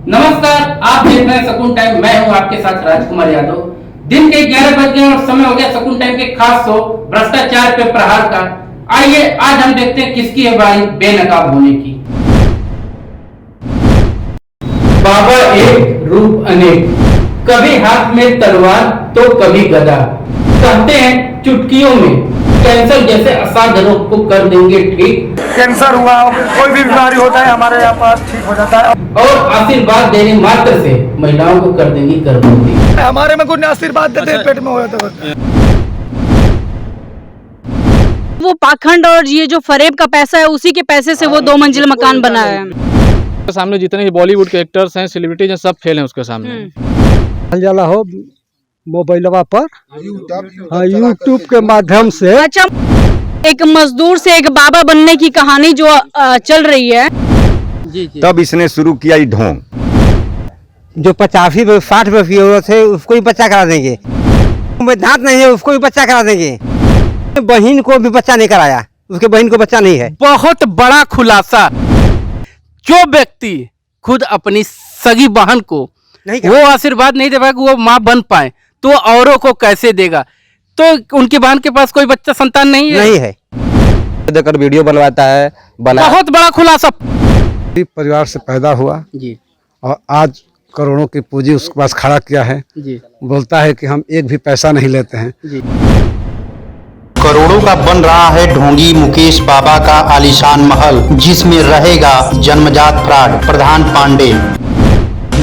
नमस्कार, आप देख रहे हैं सकून टाइम। मैं हूं आपके साथ राजकुमार यादव। दिन के 11 बज गए और समय हो गया सकून टाइम के खास शो भ्रष्टाचार पे प्रहार का। आइए आज हम देखते हैं किसकी है बारी बेनकाब होने की। बाबा एक रूप अनेक, कभी हाथ में तलवार तो कभी गदा। कहते हैं चुटकियों में कैंसर जैसे असाध्य रोग को कर देंगे ठीक। कैंसर हुआ, कोई भी बीमारी होता है हमारे यहाँ पास ठीक हो जाता है। और आशीर्वाद देने मात्र से महिलाओं को कर देंगी गर्भवती। हमारे में कुछ आशीर्वाद देते हैं, पेट में हो जाता है। वो पाखंड और ये जो फरेब का पैसा है उसी के पैसे से वो 2 मंजिल मकान बनाया है। सामने जितने भी बॉलीवुड के एक्टर्स हैं, सेलिब्रिटीज हैं, सब फेल हैं उसके सामने। जाला हो मोबाइलवा पर यूट्यूब के माध्यम से। अच्छा, एक मजदूर से एक बाबा बनने की कहानी जो चल रही है। जी जी। तब इसने शुरू किया ये ढोंग। जो 50-60 रुपये थे उसको भी बच्चा करा देंगे। दांत नहीं है उसको भी बच्चा करा देंगे। बहन को भी बच्चा नहीं कराया, उसके बहन को बच्चा नहीं है। बहुत बड़ा खुलासा। जो व्यक्ति खुद अपनी सगी बहन को वो आशीर्वाद नहीं दे पाए कि वो माँ बन पाए तो औरों को कैसे देगा। तो उनकी बहन के पास कोई बच्चा संतान नहीं है। देकर वीडियो बनवाता है, बहुत बड़ा खुलासा। परिवार से पैदा हुआ जी और आज करोड़ों की पूंजी उसके पास खड़ा किया है। जी बोलता है कि हम एक भी पैसा नहीं लेते हैं। जी। करोड़ों का बन रहा है ढोंगी मुकेश बाबा का आलीशान महल, जिसमें रहेगा जन्मजात फ्रॉड प्रधान पांडे।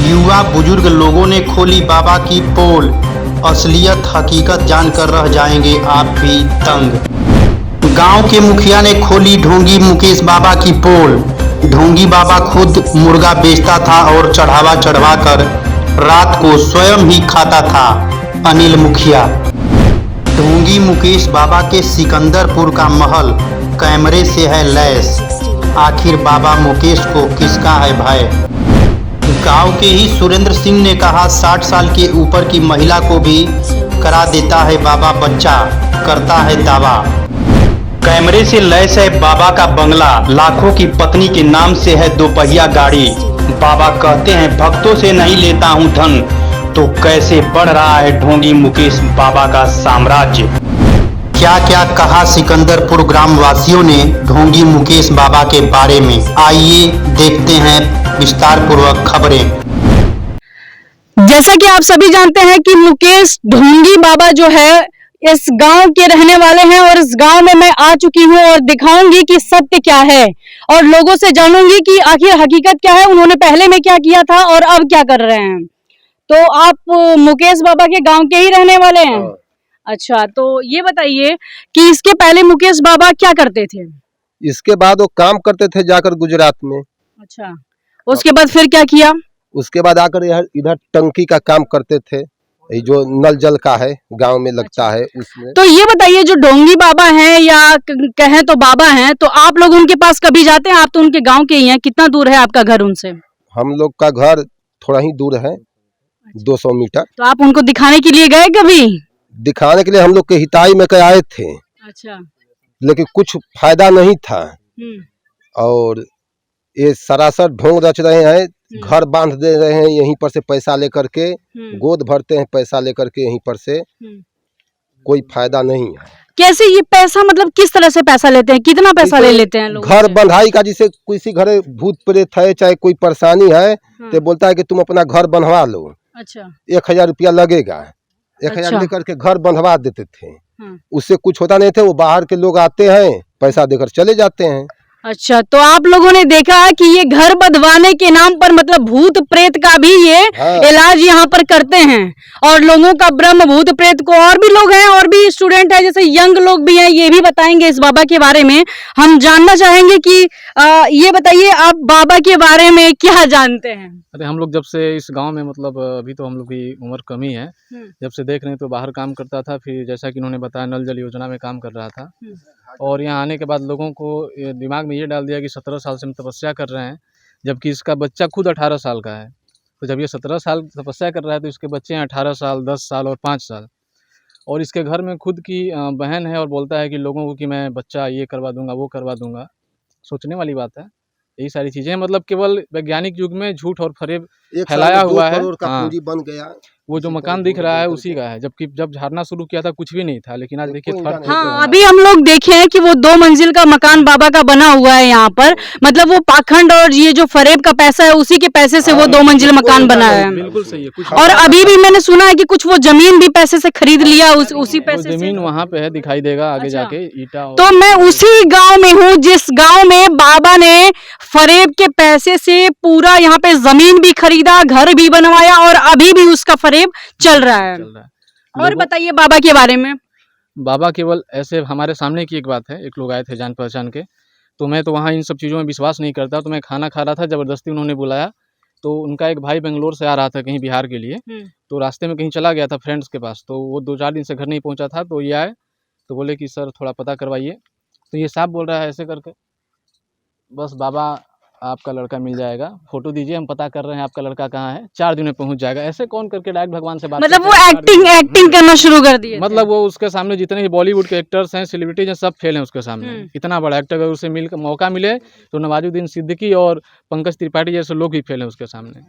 युवा बुजुर्ग लोगों ने खोली बाबा की पोल, असलियत हकीकत जानकर रह जाएंगे आप भी तंग। गांव के मुखिया ने खोली ढोंगी मुकेश बाबा की पोल। ढोंगी बाबा खुद मुर्गा बेचता था और चढ़ावा चढ़वा कर रात को स्वयं ही खाता था अनिल मुखिया। ढोंगी मुकेश बाबा के सिकंदरपुर का महल कैमरे से है लैस। आखिर बाबा मुकेश को किसका है भय। गांव के ही सुरेंद्र सिंह ने कहा 60 साल के ऊपर की महिला को भी करा देता है बाबा बच्चा, करता है दावा। कैमरे से लैस है बाबा का बंगला, लाखों की पत्नी के नाम से है दोपहिया गाड़ी। बाबा कहते हैं भक्तों से नहीं लेता हूँ धन, तो कैसे बढ़ रहा है ढोंगी मुकेश बाबा का साम्राज्य। क्या क्या कहा सिकंदरपुर ग्रामवासियों ने ढोंगी मुकेश बाबा के बारे में, आइए देखते हैं विस्तार पूर्वक खबरें। जैसा कि आप सभी जानते हैं कि मुकेश ढोंगी बाबा जो है इस गांव के रहने वाले हैं और इस गांव में मैं आ चुकी हूं और दिखाऊंगी कि सत्य क्या है और लोगों से जानूंगी कि आखिर हकीकत क्या है, उन्होंने पहले में क्या किया था और अब क्या कर रहे हैं। तो आप मुकेश बाबा के गांव के ही रहने वाले हैं? अच्छा, तो ये बताइए कि इसके पहले मुकेश बाबा क्या करते थे? इसके बाद वो काम करते थे जाकर गुजरात में। अच्छा, उसके बाद फिर क्या किया? उसके बाद आकर इधर टंकी का काम करते थे, ये जो नल जल का है गांव में लगता है उसमें। तो ये बताइए, जो ढोंगी बाबा हैं या कहें तो बाबा हैं, तो आप लोग उनके पास कभी जाते हैं? आप तो उनके गांव के ही हैं, कितना दूर है आपका घर उनसे? हम लोग का घर थोड़ा ही दूर है, 200 मीटर। तो आप उनको दिखाने के लिए गए कभी? दिखाने के लिए हम लोग के हिताई में आए थे। अच्छा। लेकिन कुछ फायदा नहीं था और ये सरासर ढोंग रच रहे हैं। घर बांध दे रहे हैं यहीं पर से पैसा लेकर के, गोद भरते हैं पैसा लेकर के यहीं पर से, कोई फायदा नहीं है। कैसे ये पैसा, मतलब किस तरह से पैसा लेते हैं? कितना पैसा ले लेते हैं लोग? घर बंधाई का, जिसे किसी घर भूत प्रेत है चाहे कोई परेशानी है तो बोलता है कि तुम अपना घर बनवा लो। अच्छा। 1000 रुपया लगेगा। 1000 लेकर के घर बंधवा देते थे। उससे कुछ होता नहीं थे। वो बाहर के लोग आते हैं, पैसा देकर चले जाते हैं। अच्छा, तो आप लोगों ने देखा कि ये घर बंधवाने के नाम पर मतलब भूत प्रेत का भी ये इलाज यहाँ पर करते हैं और लोगों का ब्रह्म भूत प्रेत को, और भी लोग हैं और भी स्टूडेंट है जैसे यंग लोग भी हैं, ये भी बताएंगे इस बाबा के बारे में। हम जानना चाहेंगे कि ये बताइए आप बाबा के बारे में क्या जानते हैं? अरे हम लोग जब से इस गांव में, मतलब अभी तो हम लोग की उम्र कम ही है, जब से देख रहे हैं तो बाहर काम करता था, फिर जैसा कि उन्होंने बताया नल जल योजना में काम कर रहा था और यहाँ आने के बाद लोगों को दिमाग में ये डाल दिया कि 17 साल से हम तपस्या कर रहे हैं, जबकि इसका बच्चा खुद 18 साल का है। तो जब ये 17 साल तपस्या कर रहा है तो इसके बच्चे हैं 18 साल, 10 साल और 5 साल। और इसके घर में खुद की बहन है और बोलता है कि लोगों को कि मैं बच्चा ये करवा दूंगा वो करवा दूंगा। सोचने वाली बात है। यही सारी चीजें हैं। मतलब केवल वैज्ञानिक युग में झूठ और फरेब एक फैलाया साल में 2 हुआ है। करोड़ का हाँ। पूंजी बन गया। वो जो मकान दिख रहा है उसी का है, जबकि जब झाड़ना शुरू किया था कुछ भी नहीं था, लेकिन आज देखिए कोई फर्क नहीं। हाँ, अभी हम लोग देखे हैं कि वो 2 मंजिल का मकान बाबा का बना हुआ है यहाँ पर। मतलब वो पाखंड और ये जो फरेब का पैसा है उसी के पैसे से वो 2 मंजिल मकान बना है। बिल्कुल सही है। कुछ और अभी भी मैंने सुना है कि कुछ वो जमीन भी पैसे से खरीद लिया उसी वो पैसे से। जमीन वहाँ पे है, दिखाई देगा आगे अच्छा। जाके ईटा और तो मैं उसी गांव में हूँ जिस गांव में बाबा ने फरेब के पैसे से पूरा यहाँ पे जमीन भी खरीदा, घर भी बनवाया और अभी भी उसका फरेब चल रहा है। चल रहा है। और बताइए बाबा के बारे में। बाबा केवल ऐसे हमारे सामने की एक बात है, एक लोग आए थे जान पहचान के, तो मैं तो वहाँ इन सब चीज़ों में विश्वास नहीं करता। तो मैं खाना खा रहा था, ज़बरदस्ती उन्होंने बुलाया। तो उनका एक भाई बेंगलोर से आ रहा था कहीं बिहार के लिए, तो रास्ते में कहीं चला गया था फ्रेंड्स के पास। तो वो 2-4 दिन से घर नहीं पहुँचा था, तो ये आए तो बोले कि सर थोड़ा पता करवाइए। तो ये साहब बोल रहा है ऐसे करके, बस बाबा आपका लड़का मिल जाएगा, फोटो दीजिए, हम पता कर रहे हैं आपका लड़का कहाँ है, 4 दिन में पहुंच जाएगा। ऐसे कौन करके डायरेक्ट भगवान से बात मतलब वो करते हैं, 4 दिन में। एक्टिंग करना शुरू कर दिए थे। मतलब वो उसके सामने जितने भी बॉलीवुड के एक्टर्स हैं, सेलिब्रिटीज हैं, सब फेल हैं उसके सामने। इतना बड़ा एक्टर अगर उसे मौका मिले तो नवाजुद्दीन सिद्दीकी और पंकज त्रिपाठी जैसे लोग भी फेल हैं उसके सामने।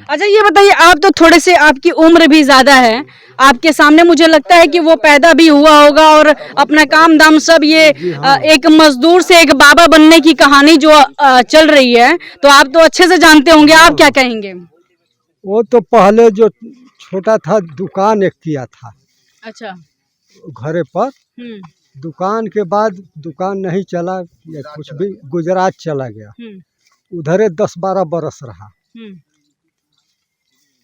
अच्छा ये बताइए, आप तो थोड़े से आपकी उम्र भी ज्यादा है, आपके सामने मुझे लगता है कि वो पैदा भी हुआ होगा और अपना काम दाम सब ये एक मजदूर से एक बाबा बनने की कहानी जो चल रही है, तो आप तो अच्छे से जानते होंगे, आप क्या कहेंगे? वो तो पहले जो छोटा था दुकान एक किया था अच्छा। घरे पर। दुकान के बाद दुकान नहीं चला या कुछ भी, गुजरात चला गया, उधरे 10-12 बरस रहा।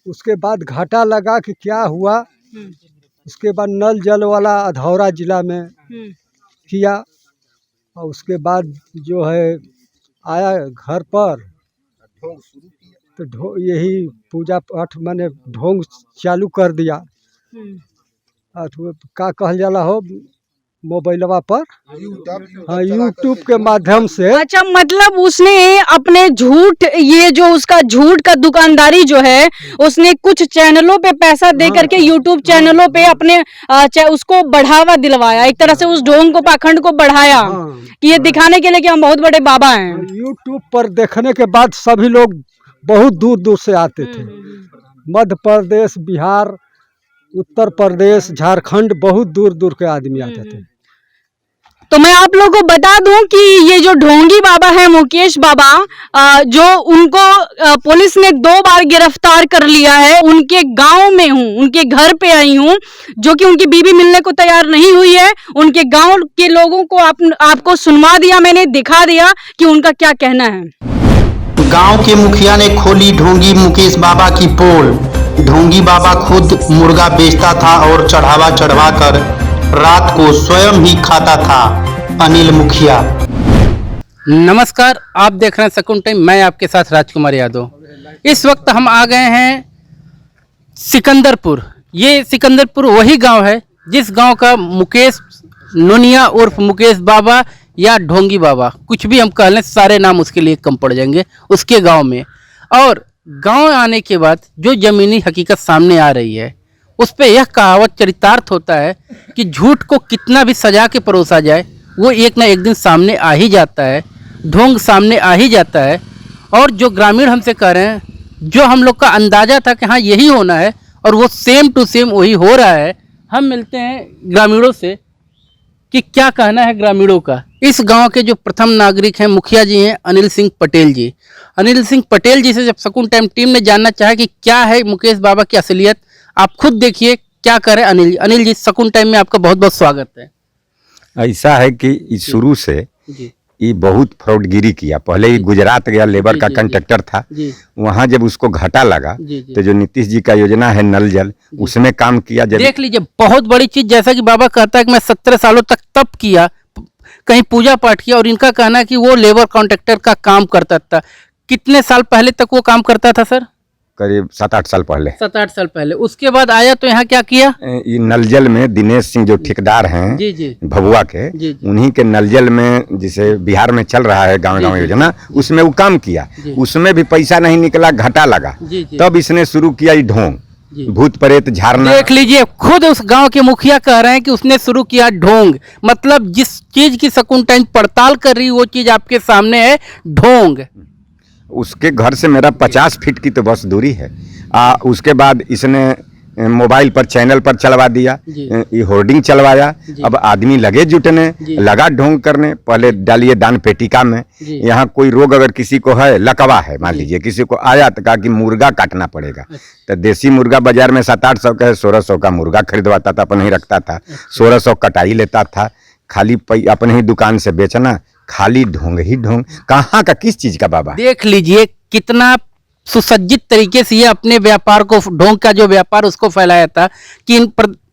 उसके बाद घाटा लगा कि क्या हुआ। उसके बाद नल जल वाला अधौरा जिला में किया, और उसके बाद जो है आया घर पर तो यही पूजा पाठ मैंने ढोंग चालू कर दिया। का कहल जाला हो मोबाइलवा पर, हाँ, यूट्यूब के माध्यम से। अच्छा, मतलब उसने अपने झूठ, ये जो उसका झूठ का दुकानदारी जो है, उसने कुछ चैनलों पे पैसा दे करके यूट्यूब चैनलों पे अपने उसको बढ़ावा दिलवाया, एक तरह से उस ढोंग को, पाखंड को बढ़ाया कि ये दिखाने के लिए कि हम बहुत बड़े बाबा हैं। यूट्यूब पर देखने के बाद सभी लोग बहुत दूर दूर से आते थे, मध्य प्रदेश, बिहार, उत्तर प्रदेश, झारखंड, बहुत दूर दूर के आदमी आते थे। तो मैं आप लोगों को बता दूं कि ये जो ढोंगी बाबा है, मुकेश बाबा, जो उनको पुलिस ने 2 बार गिरफ्तार कर लिया है। उनके गांव में हूं, उनके घर पे आई हूं, जो कि उनकी बीवी मिलने को तैयार नहीं हुई है। उनके गांव के लोगों को आपको सुनवा दिया, मैंने दिखा दिया कि उनका क्या कहना है। गांव के मुखिया ने खोली ढोंगी मुकेश बाबा की पोल। ढोंगी बाबा खुद मुर्गा बेचता था और चढ़ावा चढ़वा कर रात को स्वयं ही खाता था। अनिल मुखिया। नमस्कार, आप देख रहे हैं सकून टाइम, मैं आपके साथ राजकुमार यादव। इस वक्त हम आ गए हैं सिकंदरपुर। ये सिकंदरपुर वही गांव है जिस गांव का मुकेश नोनिया उर्फ मुकेश बाबा या ढोंगी बाबा, कुछ भी हम कह लें, सारे नाम उसके लिए कम पड़ जाएंगे, उसके गांव में। और गांव आने के बाद जो ज़मीनी हकीकत सामने आ रही है, उस पर यह कहावत चरितार्थ होता है कि झूठ को कितना भी सजा के परोसा जाए, वो एक ना एक दिन सामने आ ही जाता है, ढोंग सामने आ ही जाता है। और जो ग्रामीण हमसे कह रहे हैं, जो हम लोग का अंदाज़ा था कि हाँ यही होना है, और वो सेम टू सेम वही हो रहा है। हम मिलते हैं ग्रामीणों से कि क्या कहना है ग्रामीणों का। इस गांव के जो प्रथम नागरिक हैं, मुखिया जी हैं अनिल सिंह पटेल जी। अनिल सिंह पटेल जी से जब सकून टाइम टीम ने जानना चाहा कि क्या है मुकेश बाबा की असलियत, आप खुद देखिए क्या करें। अनिल जी, सकून टाइम में आपका बहुत बहुत स्वागत है। ऐसा है कि शुरू से ये बहुत फ्रॉडगिरी किया। पहले ही गुजरात गया, लेबर का कंट्रैक्टर था, वहाँ जब उसको घाटा लगा तो जो नीतीश जी का योजना है नल जल, उसमें काम किया। देख लीजिए, बहुत बड़ी चीज, जैसा कि बाबा कहता है कि मैं 17 सालों तक तप किया, कहीं पूजा पाठ किया, और इनका कहना है कि वो लेबर कॉन्ट्रैक्टर का काम करता था। कितने साल पहले तक वो काम करता था सर? करीब 7-8 साल पहले। 7-8 साल पहले। उसके बाद आया तो यहाँ क्या किया? ये नलजल में दिनेश सिंह जो ठेकेदार हैं भभुआ के, उन्हीं के नलजल में, जिसे बिहार में चल रहा है गाँव गाँव योजना, उसमें वो काम किया। उसमें भी पैसा नहीं निकला, घाटा लगा। तब इसने शुरू किया ये ढोंग। भूत प्रेत झाड़ना। देख लीजिए, खुद उस गांव के मुखिया कह रहे हैं कि उसने शुरू किया ढोंग, मतलब जिस चीज की सकून टाइम पड़ताल कर रही वो चीज आपके सामने है, ढोंग। उसके घर से मेरा 50 फीट की तो बस दूरी है। उसके बाद इसने मोबाइल पर चैनल पर चलवा दिया, ये होर्डिंग चलवाया। अब आदमी लगे जुटने, लगा ढोंग करने। पहले डालिए दान पेटिका में, यहाँ कोई रोग अगर किसी को है, लकवा है मान लीजिए, किसी को आया तो कहा कि मुर्गा काटना पड़ेगा। तो देसी मुर्गा बाजार में 700-800 का है, 1600 का मुर्गा खरीदवाता था, अपने ही रखता था, 1600 कटाई लेता था, खाली अपने ही दुकान से बेचना, खाली ढोंग ही ढोंग। कहाँ का किस चीज का बाबा? देख लीजिए कितना सुसज्जित तरीके से ये अपने व्यापार को, ढोंग का जो व्यापार उसको फैलाया था कि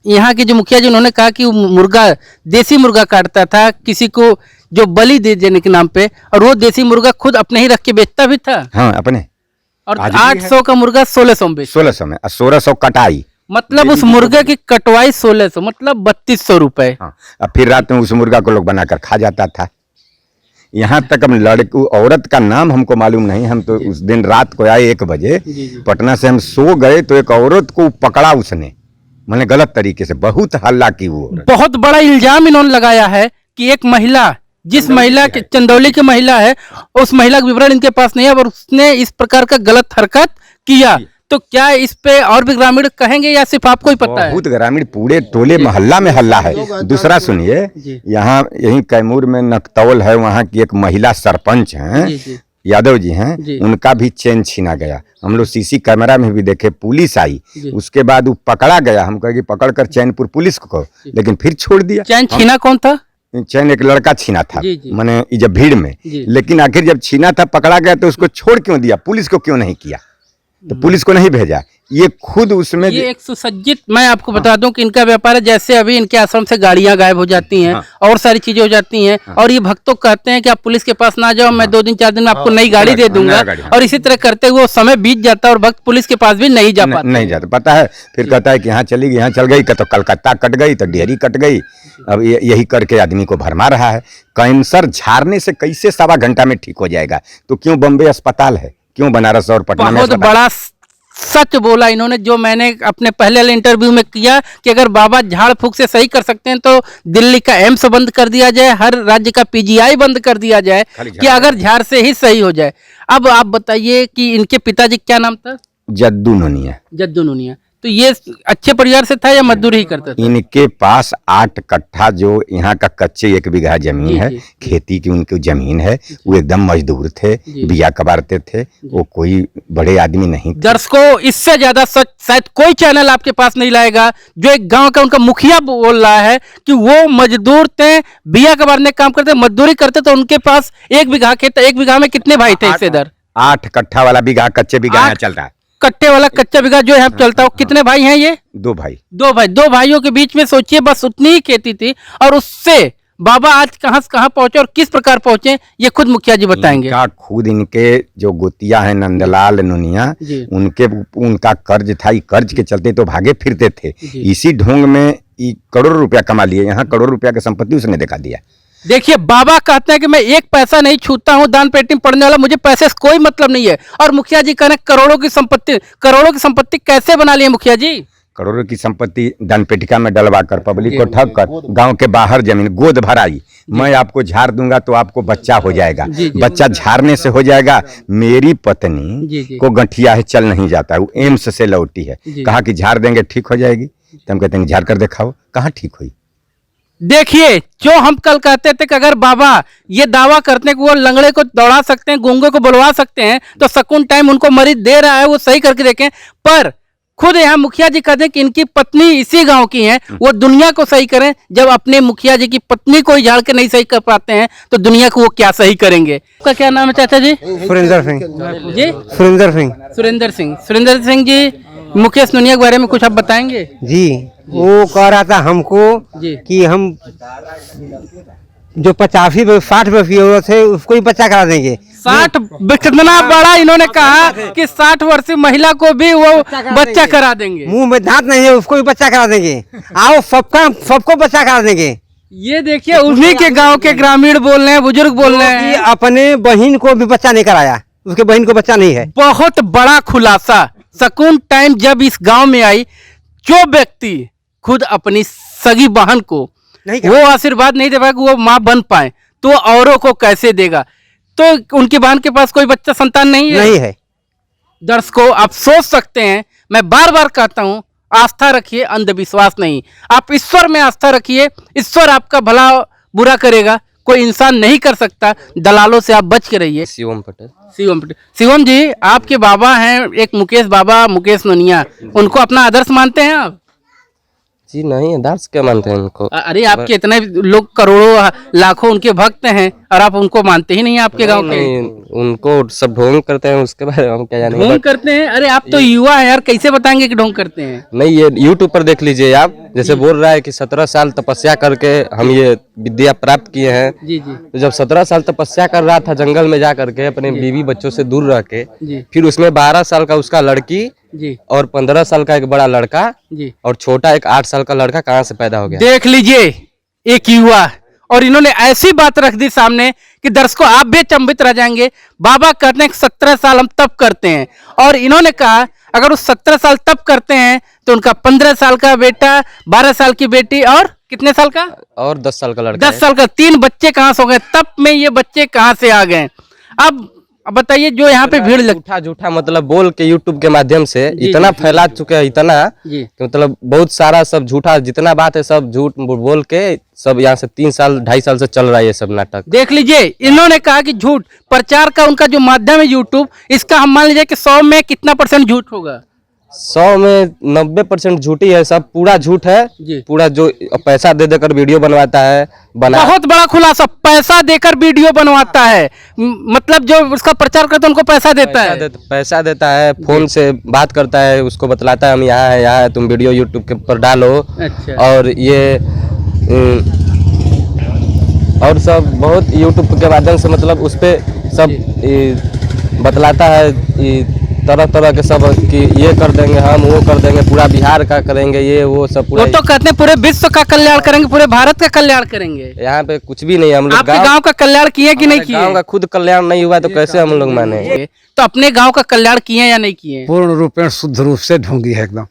यहाँ के जो मुखिया जी उन्होंने कहा कि वो मुर्गा, देसी मुर्गा काटता था किसी को जो बलि दे देने के नाम पे, और वो देसी मुर्गा खुद अपने ही रख के बेचता भी था। हाँ अपने। और 800 का मुर्गा 1600 में बेच, 1600 में, 1600 कटाई, मतलब उस मुर्गे की कटवाई 1600, मतलब 3200 रुपए। हाँ, अब फिर रात में उस मुर्गा को लोग बनाकर खा जाता था। यहाँ तक हम लड़की औरत का नाम हमको मालूम नहीं, हम तो उस दिन रात को आए 1 बजे पटना से, हम सो गए तो एक औरत को पकड़ा उसने, मैंने गलत तरीके से, बहुत हल्ला की वो। बहुत बड़ा इल्जाम इन्होंने लगाया है कि एक महिला, जिस महिला के चंदौली की महिला है, उस महिला का विवरण इनके पास नहीं है और उसने इस प्रकार का गलत हरकत किया। तो क्या इस पे और भी ग्रामीण कहेंगे या सिर्फ आपको ही पता है? बहुत ग्रामीण, पूरे टोले मोहल्ला में हल्ला है। दूसरा सुनिए, यहाँ यही कैमूर में नकतौल है, वहाँ की एक महिला सरपंच हैं, यादव जी हैं, उनका भी चैन छीना गया। हम लोग सीसी कैमरा में भी देखे, पुलिस आई, उसके बाद वो पकड़ा गया। हम कहे कि पकड़ कर चैनपुर पुलिस को, लेकिन फिर छोड़ दिया। चैन छीना कौन था? चैन एक लड़का छीना था, मैंने जब भीड़ में, लेकिन आखिर जब छीना था, पकड़ा गया तो उसको छोड़ क्यों दिया? पुलिस को क्यों नहीं किया? तो पुलिस को नहीं भेजा, ये खुद उसमें। ये एक सुसज्जित, मैं आपको बता दूं कि इनका व्यापार है, जैसे अभी इनके आश्रम से गाड़ियां गायब हो जाती हैं और सारी चीजें हो जाती हैं, और ये भक्तों कहते हैं कि आप पुलिस के पास ना जाओ, मैं 2 दिन 4 दिन में आपको नई गाड़ी दे दूंगा, और इसी तरह करते हुए समय बीत जाता है और भक्त पुलिस के पास भी नहीं जा पाता। नहीं जाता, पता है, फिर कहता है कि यहाँ चली गई, यहाँ चल गई, तो कलकत्ता कट गई, तो डेहरी कट गई। अब यही करके आदमी को भरमा रहा है। कैंसर झाड़ने से कैसे 1.25 घंटा में ठीक हो जाएगा? तो क्यों बम्बे अस्पताल है, क्यों बनारस और पटना में? बहुत बड़ा सच बोला इन्होंने, जो मैंने अपने पहले वाले इंटरव्यू में किया कि अगर बाबा झाड़ फूक से सही कर सकते हैं तो दिल्ली का एम्स बंद कर दिया जाए, हर राज्य का पीजीआई बंद कर दिया जाए, कि अगर झाड़ से ही सही हो जाए। अब आप बताइए कि इनके पिताजी क्या नाम था? जद्दू नोनिया। जद्दू नोनिया। तो ये अच्छे परिवार से था या मजदूरी ही करता था? इनके पास 8 कट्ठा जो यहाँ का कच्चे 1 बीघा जमीन है, खेती की उनकी जमीन है। वो एकदम मजदूर थे, बिया कबारते थे, वो कोई बड़े आदमी नहीं थे। दर्शकों, इससे ज्यादा सच शायद कोई चैनल आपके पास नहीं लाएगा, जो एक गांव का उनका मुखिया बोल रहा है कि वो मजदूर थे, बिया कबारने का काम करते, मजदूरी करते, तो उनके पास 1 बीघा खेत। 1 बीघा में कितने भाई थे हिस्सेदार? 8 कट्ठा वाला बीघा, कच्चे बीघा यहाँ चल रहा है। कट्टे वाला कच्चा बीघा जो है चलता है, कितने भाई हैं ये? 2 भाई। 2 भाई, 2 भाइयों के बीच में सोचिए बस उतनी ही खेती थी, और उससे बाबा आज कहां से कहां पहुंचे और किस प्रकार पहुंचे, ये खुद मुखिया जी बताएंगे। खुद इनके जो गोतिया है नंदलाल नोनिया, उनका कर्ज था, कर्ज के चलते तो भागे फिरते थे। इसी ढोंग में करोड़ों रुपया कमा लिए, यहाँ करोड़ों रुपया की संपत्ति उसने दिखा दिया। देखिए, बाबा कहते हैं कि मैं 1 पैसा नहीं छूता हूं, दान पेटी में पड़ने वाला, मुझे पैसे से कोई मतलब नहीं है। और मुखिया जी कह रहे करोड़ों की संपत्ति कैसे बना लिए मुखिया जी? करोड़ों की संपत्ति दान पेटिका में डलवा कर, पब्लिक को ठग कर, गांव के बाहर जमीन गोद भराई। मैं आपको झाड़ दूंगा तो आपको बच्चा हो जाएगा, बच्चा झाड़ने से हो जाएगा। मेरी पत्नी को गठिया है, चल नहीं जाता, वो एम्स से लौटी है, कहा कि झाड़ देंगे ठीक हो जाएगी। तो हम कहते हैं झाड़ कर दिखाओ, कहाँ ठीक हुई? देखिए, जो हम कल कहते थे कि अगर बाबा ये दावा करते हैं कि वो लंगड़े को दौड़ा सकते हैं, गूंगे को बुलवा सकते हैं, तो सकून टाइम उनको मरीज दे रहा है, वो सही करके देखें। पर खुद यहाँ मुखिया जी कहते हैं कि इनकी पत्नी इसी गांव की है, वो दुनिया को सही करें। जब अपने मुखिया जी की पत्नी को ही झाड़ के नहीं सही कर पाते हैं तो दुनिया को वो क्या सही करेंगे? आपका क्या नाम है चाचा जी? सुरेंद्र सिंह जी। सुरेंद्र सिंह। सुरेंद्र सिंह। सुरेंद्र सिंह जी, मुकेश नोनिया के बारे में कुछ आप बताएंगे? जी, वो कह रहा था हमको कि हम जो 50-60 वर्षीय औरत है उसको ही बच्चा करा देंगे। 60 कितना बड़ा इन्होंने कहा कि 60 वर्षीय महिला को भी वो बच्चा करा देंगे। मुंह में दांत नहीं है उसको भी बच्चा करा देंगे। आओ सबको बच्चा करा देंगे। ये देखिए, उन्हीं के गांव के ग्रामीण बोल रहे हैं, बुजुर्ग बोल रहे हैं, अपने बहन को भी बच्चा नहीं कराया, उसके बहन को बच्चा नहीं है। बहुत बड़ा खुलासा सकून टाइम जब इस गांव में आई, जो व्यक्ति खुद अपनी सगी बहन को वो आशीर्वाद नहीं दे पाए कि वो माँ बन पाए, तो औरों को कैसे देगा। तो उनकी बहन के पास कोई बच्चा संतान नहीं है। दर्शकों, आप सोच सकते हैं, मैं बार बार कहता हूं, आस्था रखिए, अंधविश्वास नहीं। आप ईश्वर में आस्था रखिए, ईश्वर आपका भला बुरा करेगा, कोई इंसान नहीं कर सकता। दलालों से आप बच के रहिए। शिवम पटेल। शिवम जी, आपके बाबा हैं एक मुकेश बाबा, मुकेश नोनिया, उनको अपना आदर्श मानते हैं आप? जी नहीं, आदर्श क्या मानते हैं उनको? अरे आपके इतने लोग करोड़ों लाखों उनके भक्त हैं और आप उनको मानते ही नहीं आपके गांव के? उनको सब ढोंग करते हैं, उसके बारे में हम क्या जानेंगे। ढोंग करते हैं? अरे आप तो युवा है यार, कैसे बताएंगे कि ढोंग करते हैं? नहीं, ये यूट्यूब पर देख लीजिए आप, जैसे बोल रहा है कि 17 साल तपस्या करके हम ये विद्या प्राप्त किए हैं। जी जी। तो जब 17 साल तपस्या कर रहा था जंगल में जा करके अपने बीवी बच्चों से दूर रह के, फिर उसमें 12 साल का उसका लड़की जी और 15 साल का एक बड़ा लड़का जी और छोटा एक 8 साल का लड़का कहाँ से पैदा हो गया। देख लीजिए, एक युवा, और इन्होंने ऐसी बात रख दी सामने कि दर्शकों आप भी अचंभित रह जाएंगे। बाबा कहते हैं 17 साल हम तप करते हैं, और इन्होंने कहा अगर वो 17 साल तप करते हैं तो उनका 15 साल का बेटा, 12 साल की बेटी और कितने साल का, और 10 साल का लड़का, 10 साल का, 3 बच्चे कहाँ से हो गए? तप में ये बच्चे कहाँ से आ गए? अब बताइए, जो यहाँ पे भीड़ झूठा झूठा मतलब बोल के यूट्यूब के माध्यम से इतना फैला चुके हैं, इतना कि मतलब बहुत सारा सब झूठा, जितना बात है सब झूठ बोल के सब यहाँ से 3 साल 2.5 साल से चल रहा है ये सब नाटक। देख लीजिए, इन्होंने कहा कि झूठ प्रचार का उनका जो माध्यम है यूट्यूब, इसका हम मान लीजिए कि 100 में कितना % झूठ होगा? 100 में 90% झूठी है, सब पूरा झूठ है जी। पूरा जो पैसा दे देकर वीडियो बनवाता है, बहुत बड़ा खुलासा, पैसा देकर वीडियो बनवाता है, मतलब जो उसका प्रचार करता है उनको पैसा देता है। पैसा देता है, फोन से बात करता है, उसको बतलाता है हम यहाँ है, तुम वीडियो यूट्यूब के ऊपर डालो। अच्छा। और ये और सब बहुत यूट्यूब के माध्यम से मतलब उस पे सब बतलाता है तरह तरह के सब कि ये कर देंगे हम, वो कर देंगे, पूरा बिहार का करेंगे, ये वो सब पूरा। वो तो कहते हैं पूरे विश्व का कल्याण करेंगे, पूरे भारत का कल्याण करेंगे। यहाँ पे कुछ भी नहीं है। हम लोग आपके गांव का कल्याण किए कि नहीं किए? गांव का खुद कल्याण नहीं हुआ तो कैसे हम लोग माने? तो अपने गांव का कल्याण किए या नहीं किए? पूर्ण रूपेण शुद्ध रूप से ढोंगी है एकदम।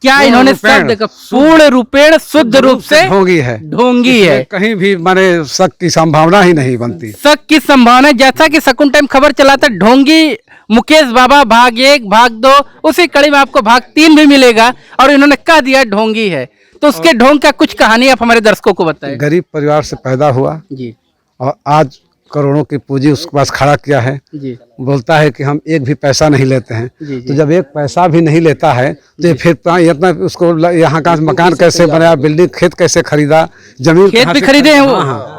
क्या इन्होंने शब्द देखा? पूर्ण रूपेण शुद्ध रूप से ढोंगी है, ढोंगी है, कहीं भी माने शक की संभावना ही नहीं बनती। शक की संभावना, जैसा कि सकून टाइम खबर चलाता ढोंगी मुकेश बाबा भाग 1 भाग 2, उसी कड़ी में आपको भाग 3 भी मिलेगा, और इन्होंने कह दिया ढोंगी है। तो उसके ढोंग का कुछ कहानी आप हमारे दर्शकों को बताएं। गरीब परिवार से पैदा हुआ जी, और आज करोड़ों की पूंजी उसके पास खड़ा किया है जी। बोलता है कि हम एक भी पैसा नहीं लेते हैं। जी, तो जब एक पैसा भी नहीं लेता है तो फिर इतना उसको यहाँ का मकान कैसे बनाया, बिल्डिंग, खेत कैसे खरीदा, जमीन खेत भी खरीदे हैं वो? हाँ।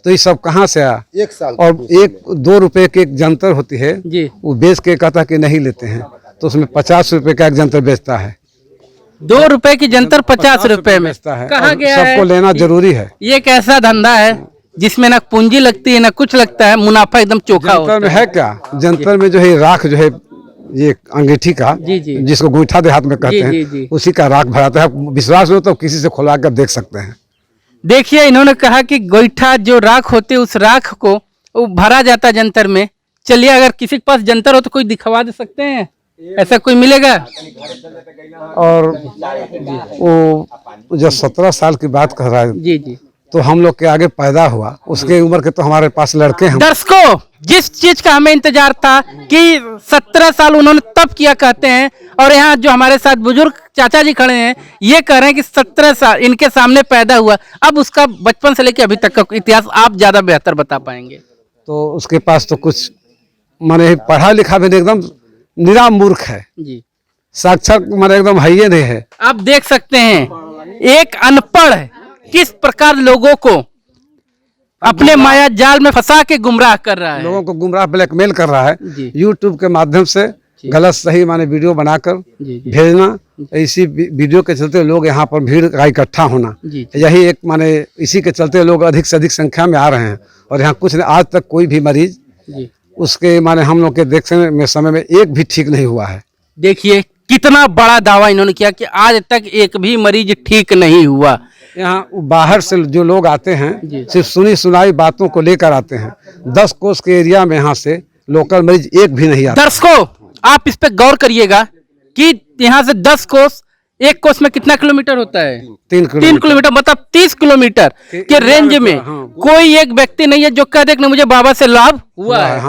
तो ये सब कहाँ से आया? 1 साल और 1-2 रुपए की एक जंतर होती है जी, वो बेच के कहता कि नहीं लेते हैं, तो उसमें 50 रुपए का एक जंतर बेचता है। 2 रुपए की जंतर 50 रुपए में बेचता है। कहा गया है? सबको लेना जरूरी है। ये एक ऐसा धंधा है जिसमें ना पूंजी लगती है ना कुछ लगता है, मुनाफा एकदम चोखा होता जंतर में है क्या? जंतर में जो है राख जो है ये अंगीठी का, जी, जी। जिसको गोईठा देहात में कहते जी, जी, हैं, जी। उसी का राख भराता है। विश्वास हो तो किसी से खुलवा कर देख सकते हैं। देखिए, इन्होंने कहा कि गोईठा जो राख होते उस राख को वो भरा जाता है जंतर में। चलिए, अगर किसी के पास जंतर हो तो कोई दिखवा दे सकते हैं, ऐसा कोई मिलेगा? और वो जब 17 साल की बात कर रहा है, जी जी, तो हम लोग के आगे पैदा हुआ, उसके उम्र के तो हमारे पास लड़के हैं। दर्शकों, जिस चीज का हमें इंतजार था कि 17 साल उन्होंने तप किया कहते हैं, और यहाँ जो हमारे साथ बुजुर्ग चाचा जी खड़े हैं ये कह रहे हैं कि 17 साल इनके सामने पैदा हुआ। अब उसका बचपन से लेकर अभी तक का इतिहास आप ज्यादा बेहतर बता पाएंगे। तो उसके पास तो कुछ माने पढ़ा लिखा भी नहीं, एकदम निरा मूर्ख है जी, साक्षात माने एकदम है ही नहीं है। आप देख सकते हैं एक अनपढ़ किस प्रकार लोगों को अपने माया जाल में फंसा के गुमराह कर रहा है, लोगों को गुमराह ब्लैकमेल कर रहा है जी। यूट्यूब के माध्यम से गलत सही माने वीडियो बनाकर जी, जी। भेजना, इसी वीडियो के चलते लोग यहाँ पर भीड़ का इकट्ठा होना, जी। यही एक माने इसी के चलते लोग अधिक से अधिक संख्या में आ रहे हैं। और यहाँ कुछ आज तक कोई भी मरीज जी। उसके माने हम लोग के देखने में समय में एक भी ठीक नहीं हुआ है। देखिए कितना बड़ा दावा इन्होंने किया कि आज तक एक भी मरीज ठीक नहीं हुआ। यहाँ बाहर से जो लोग आते हैं सिर्फ सुनी सुनाई बातों को लेकर आते हैं। 10 कोस के एरिया में यहाँ से लोकल मरीज एक भी नहीं आता। दर्शकों, आप इस पे गौर करिएगा, कि यहाँ से 10 कोस, एक कोस में कितना किलोमीटर होता है? 3 किलोमीटर, मतलब 30 किलोमीटर के रेंज में कोई एक व्यक्ति नहीं है जो कह दे कि मुझे बाबा से लाभ हुआ है।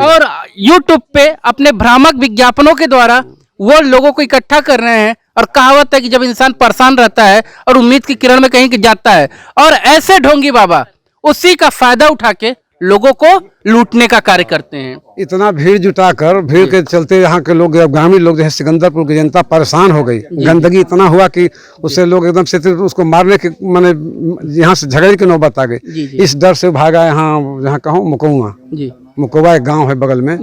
और यूट्यूब पे अपने भ्रामक विज्ञापनों के द्वारा वो लोगों को इकट्ठा कर रहे हैं। और कहावत है कि जब इंसान परेशान रहता है और उम्मीद की किरण में कहीं जाता है, और ऐसे ढोंगी बाबा उसी का फायदा उठा के लोगों को लूटने का कार्य करते हैं। इतना भीड़ जुटाकर, भीड़ के चलते यहाँ के लोग, ग्रामीण लोग जैसे सिकंदरपुर की जनता परेशान हो गई। गंदगी इतना हुआ कि उससे लोग एकदम से उसको मारने के माने यहाँ से झगड़े की नौबत आ गई। इस डर से भागा यहाँ कहूँ मुकौवा एक गाँव है बगल में।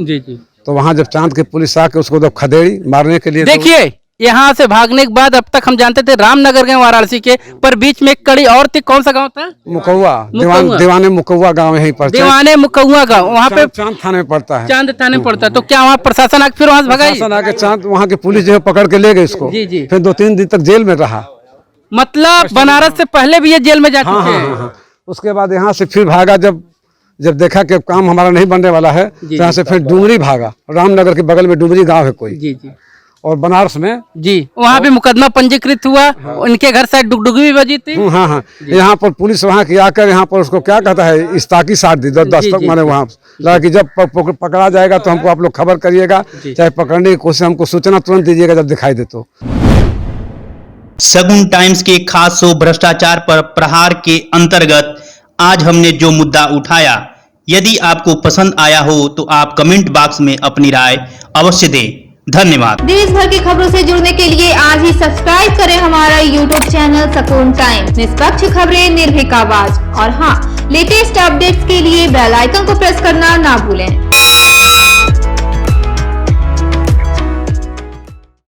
तो वहाँ जब चांद की पुलिस आके उसको जब खदेड़ी मारने के लिए, देखिए यहाँ से भागने के बाद अब तक हम जानते थे रामनगर गए वाराणसी के, पर बीच में एक कड़ी और थी। कौन सा गांव था? मुकौवा, दीवाने मुकौवा गांव यहीं पर, दीवाने मुकौवा गांव, वहाँ पे चांद थाने में पड़ता है। चांद थाने में पड़ता है। तो क्या वहाँ प्रशासन आके फिर वहाँ से भगाई? प्रशासन आके चांद, वहाँ की पुलिस जो है पकड़ के ले गई इसको। फिर 2-3 दिन तक जेल में रहा। मतलब बनारस से पहले भी ये जेल में जा चुके हैं। उसके बाद यहाँ से फिर भागा, जब देखा कि काम हमारा नहीं बनने वाला है, यहाँ से फिर डुमरी भागा। रामनगर के बगल में डुमरी गांव है कोई। और बनारस में वहाँ भी मुकदमा पंजीकृत हुआ। उनके घर शायद डुगडुगी भी बजी थी। हाँ, यहाँ पर पुलिस वहाँ की आकर यहाँ पर उसको क्या कहता है, इस्ताकी साट दी, 10 तक माने वहाँ लगा कि जब पकड़ा जाएगा तो हमको आप लोग खबर करिएगा, चाहे पकड़ने की कोशिश, हमको सूचना तुरंत दीजिएगा जब दिखाई दे तो। सगुन टाइम्स के खास शो भ्रष्टाचार पर प्रहार के अंतर्गत आज हमने जो मुद्दा उठाया, यदि आपको पसंद आया हो तो आप कमेंट बॉक्स में अपनी राय अवश्य दें। धन्यवाद। देश भर की खबरों से जुड़ने के लिए आज ही सब्सक्राइब करें हमारा यूट्यूब चैनल सकून टाइम्स। निष्पक्ष खबरें, निर्भीक आवाज, और हाँ, लेटेस्ट अपडेट्स के लिए बेल आइकन को प्रेस करना ना भूलें।